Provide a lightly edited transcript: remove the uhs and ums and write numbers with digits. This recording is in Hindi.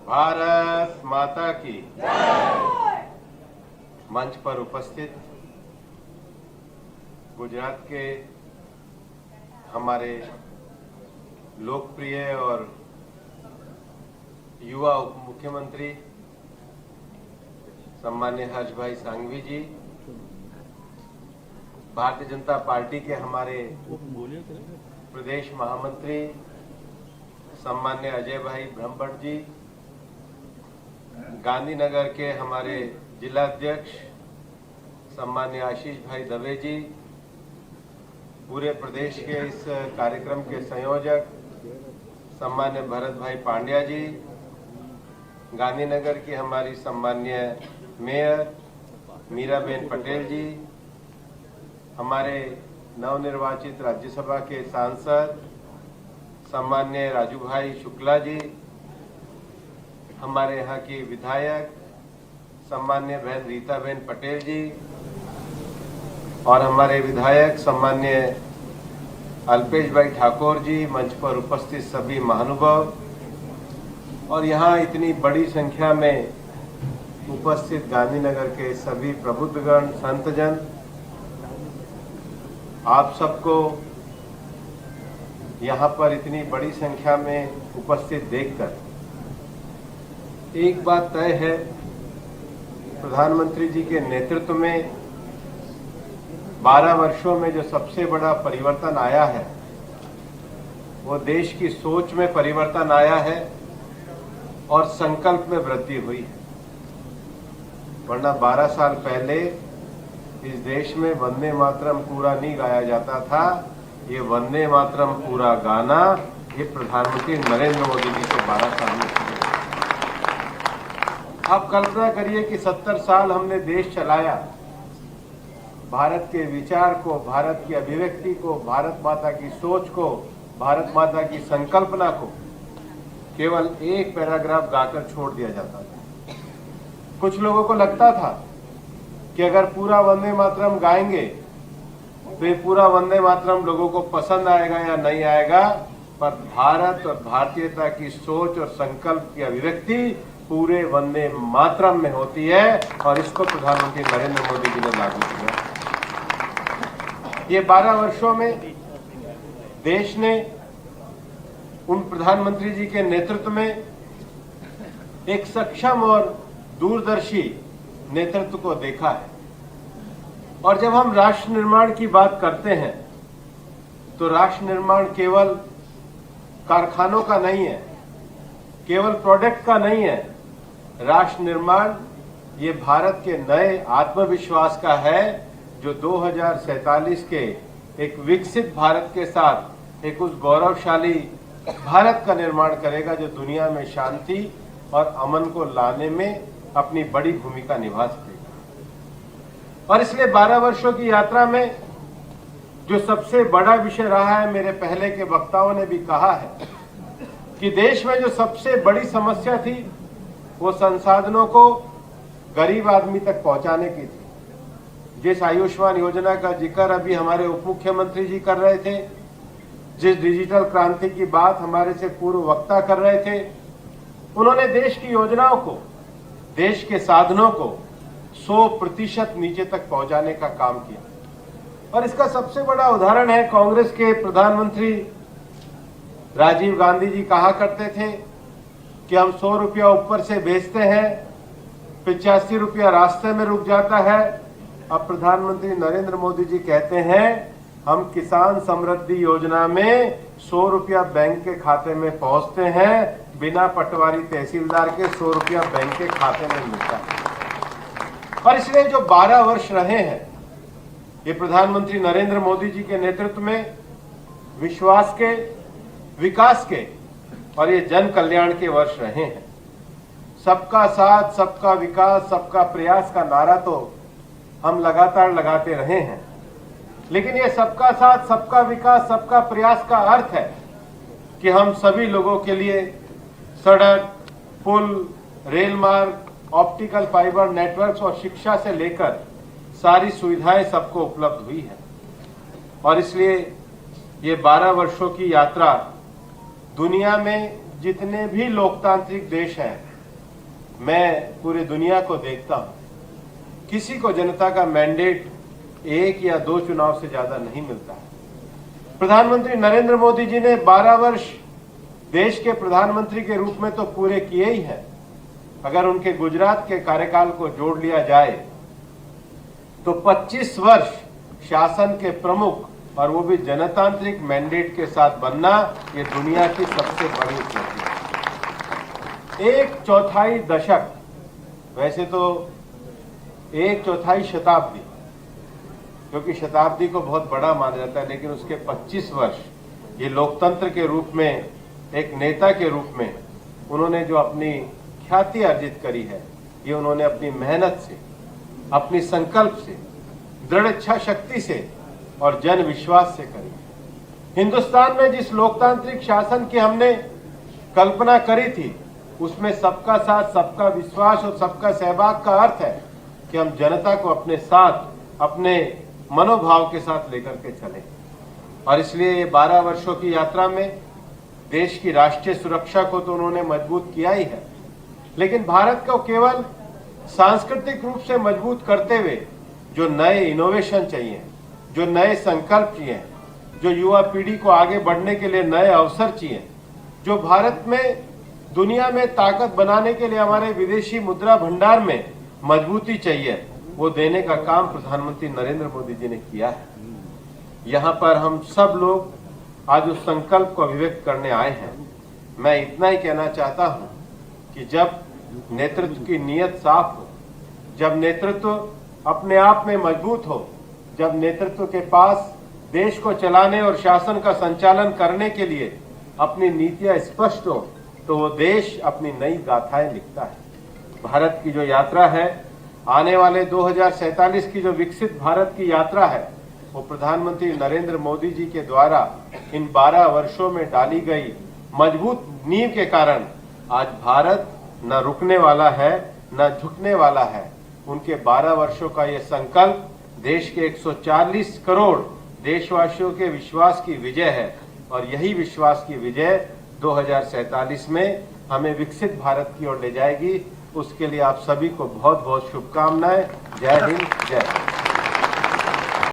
भारत माता की मंच पर उपस्थित गुजरात के हमारे लोकप्रिय और युवा उप मुख्यमंत्री सम्मान्य हर्ष भाई सांघवी जी, भारतीय जनता पार्टी के हमारे प्रदेश महामंत्री सम्मान्य अजय भाई ब्रह्मभट्ट जी, गांधीनगर के हमारे जिला अध्यक्ष सम्मान्य आशीष भाई दवे जी, पूरे प्रदेश के इस कार्यक्रम के संयोजक सम्मान्य भरत भाई पांड्या जी, गांधीनगर की हमारी सम्मान्य मेयर मीराबेन पटेल जी, हमारे नवनिर्वाचित राज्यसभा के सांसद सम्मान्य राजू भाई शुक्ला जी, हमारे यहाँ की विधायक सम्मान्य बहन रीताबेन पटेल जी और हमारे विधायक सम्मान्य अल्पेश भाई ठाकुर जी, मंच पर उपस्थित सभी महानुभाव और यहाँ इतनी बड़ी संख्या में उपस्थित गांधीनगर के सभी प्रबुद्धगण संतजन, आप सबको यहाँ पर इतनी बड़ी संख्या में उपस्थित देखकर एक बात तय है, प्रधानमंत्री जी के नेतृत्व में 12 वर्षों में जो सबसे बड़ा परिवर्तन आया है वो देश की सोच में परिवर्तन आया है और संकल्प में वृद्धि हुई है। वरना 12 साल पहले इस देश में वंदे मातरम पूरा नहीं गाया जाता था। ये वंदे मातरम पूरा गाना ये प्रधानमंत्री नरेंद्र मोदी जी के 12 साल में शुरू। आप कल्पना करिए कि 70 साल हमने देश चलाया, भारत के विचार को, भारत की अभिव्यक्ति को, भारत माता की सोच को, भारत माता की संकल्पना को केवल एक पैराग्राफ गाकर छोड़ दिया जाता था। कुछ लोगों को लगता था कि अगर पूरा वंदे मातरम गाएंगे तो ये पूरा वंदे मातरम लोगों को पसंद आएगा या नहीं आएगा, पर भारत और भारतीयता की सोच और संकल्प की अभिव्यक्ति पूरे वंदे मातरम में होती है और इसको प्रधानमंत्री नरेंद्र मोदी जी ने लागू किया। ये 12 वर्षों में देश ने उन प्रधानमंत्री जी के नेतृत्व में एक सक्षम और दूरदर्शी नेतृत्व को देखा है। और जब हम राष्ट्र निर्माण की बात करते हैं तो राष्ट्र निर्माण केवल कारखानों का नहीं है, केवल प्रोडक्ट का नहीं है। राष्ट्र निर्माण ये भारत के नए आत्मविश्वास का है जो 2047 के एक विकसित भारत के साथ एक उस गौरवशाली भारत का निर्माण करेगा जो दुनिया में शांति और अमन को लाने में अपनी बड़ी भूमिका निभा सकेगा। और इसलिए 12 वर्षों की यात्रा में जो सबसे बड़ा विषय रहा है, मेरे पहले के वक्ताओं ने भी कहा है कि देश में जो सबसे बड़ी समस्या थी वो संसाधनों को गरीब आदमी तक पहुंचाने की थी। जिस आयुष्मान योजना का जिक्र अभी हमारे उप मुख्यमंत्री जी कर रहे थे, जिस डिजिटल क्रांति की बात हमारे से पूर्व वक्ता कर रहे थे, उन्होंने देश की योजनाओं को, देश के साधनों को 100% नीचे तक पहुंचाने का काम किया। और इसका सबसे बड़ा उदाहरण है, कांग्रेस के प्रधानमंत्री राजीव गांधी जी कहा करते थे कि हम 100 रुपया ऊपर से भेजते हैं, 85 रुपया रास्ते में रुक जाता है। अब प्रधानमंत्री नरेंद्र मोदी जी कहते हैं हम किसान समृद्धि योजना में 100 रुपया बैंक के खाते में पहुंचते हैं, बिना पटवारी तहसीलदार के 100 रुपया बैंक के खाते में मिलता है। और इसलिए जो 12 वर्ष रहे हैं ये प्रधानमंत्री नरेंद्र मोदी जी के नेतृत्व में विश्वास के, विकास के और ये जन कल्याण के वर्ष रहे हैं। सबका साथ, सबका विकास, सबका प्रयास का नारा तो हम लगातार लगाते रहे हैं, लेकिन ये सबका साथ, सबका विकास, सबका प्रयास का अर्थ है कि हम सभी लोगों के लिए सड़क, पुल, रेल मार्ग, ऑप्टिकल फाइबर नेटवर्क्स और शिक्षा से लेकर सारी सुविधाएं सबको उपलब्ध हुई है। और इसलिए ये 12 वर्षों की यात्रा दुनिया में जितने भी लोकतांत्रिक देश हैं मैं पूरी दुनिया को देखता हूं, किसी को जनता का मैंडेट 1 या 2 चुनाव से ज्यादा नहीं मिलता है। प्रधानमंत्री नरेंद्र मोदी जी ने 12 वर्ष देश के प्रधानमंत्री के रूप में तो पूरे किए ही हैं। अगर उनके गुजरात के कार्यकाल को जोड़ लिया जाए तो 25 वर्ष शासन के प्रमुख, और वो भी जनतांत्रिक मैंडेट के साथ बनना, ये दुनिया की सबसे बड़ी उपलब्धि है। 1/4 दशक, वैसे तो 1/4 शताब्दी, क्योंकि शताब्दी को बहुत बड़ा माना जाता है, लेकिन उसके 25 वर्ष ये लोकतंत्र के रूप में, एक नेता के रूप में उन्होंने जो अपनी ख्याति अर्जित करी है, ये उन्होंने अपनी मेहनत से, अपनी संकल्प से, दृढ़ इच्छा शक्ति से और जन विश्वास से करी। हिंदुस्तान में जिस लोकतांत्रिक शासन की हमने कल्पना करी थी, उसमें सबका साथ, सबका विश्वास और सबका सहभाग का अर्थ है कि हम जनता को अपने साथ, अपने मनोभाव के साथ लेकर के चले। और इसलिए ये 12 वर्षों की यात्रा में देश की राष्ट्रीय सुरक्षा को तो उन्होंने मजबूत किया ही है, लेकिन भारत को केवल सांस्कृतिक रूप से मजबूत करते हुए जो नए इनोवेशन चाहिए, जो नए संकल्प चाहिए, जो युवा पीढ़ी को आगे बढ़ने के लिए नए अवसर चाहिए, जो भारत में दुनिया में ताकत बनाने के लिए हमारे विदेशी मुद्रा भंडार में मजबूती चाहिए, वो देने का काम प्रधानमंत्री नरेंद्र मोदी जी ने किया है। यहाँ पर हम सब लोग आज उस संकल्प को अभिव्यक्त करने आए हैं। मैं इतना ही कहना चाहता हूँ कि जब नेतृत्व की नीयत साफ हो, जब नेतृत्व अपने आप में मजबूत हो, जब नेतृत्व के पास देश को चलाने और शासन का संचालन करने के लिए अपनी नीतियां स्पष्ट हो, तो वो देश अपनी नई गाथाएं लिखता है। भारत की जो यात्रा है, आने वाले 2047 की जो विकसित भारत की यात्रा है, वो प्रधानमंत्री नरेंद्र मोदी जी के द्वारा इन 12 वर्षों में डाली गई मजबूत नींव के कारण आज भारत न रुकने वाला है, न झुकने वाला है। उनके 12 वर्षों का ये संकल्प देश के 140 करोड़ देशवासियों के विश्वास की विजय है, और यही विश्वास की विजय 2047 में हमें विकसित भारत की ओर ले जाएगी। उसके लिए आप सभी को बहुत बहुत शुभकामनाएं। जय हिंद, जय भारत।